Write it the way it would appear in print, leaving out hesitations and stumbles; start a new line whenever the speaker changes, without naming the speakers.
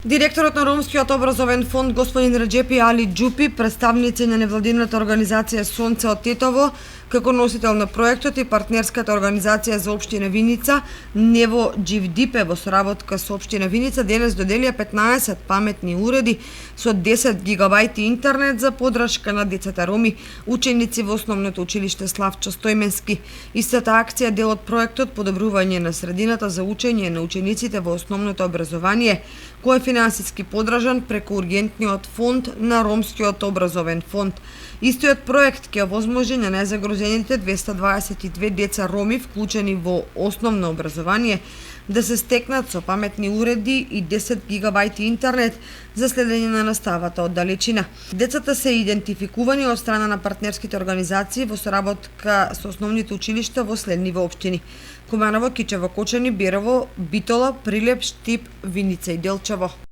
Директорот на Ромскиот образовен фонд господин Реджепи Али Џупи, представници на невладината организација Сонце од Тетово, како носител на проектот и партнерската организација за општина Виница, Нево Џивдипе во соработка со општина Виница денес доделија 15 паметни уреди со 10 гигабајти интернет за подршка на децата роми, ученици во основното училиште Славчо Стојменски. Истата акција е дел од проектот Подобрување на средината за учење на учениците во основното образование, кој е финансиски подржан преку ургентниот фонд на Ромскиот образовен фонд. Истиот проект ќе овозможи на најзагрозените 222 деца роми вклучени во основно образование да се стекнат со паметни уреди и 10 гигабајти интернет за следење на наставата од далечина. Децата се идентификувани од страна на партнерските организации во соработка со основните училишта во следниве општини: Куманово, Кичево, Кочани, Берово, Битола, Прилеп, Штип, Виница и Делчево.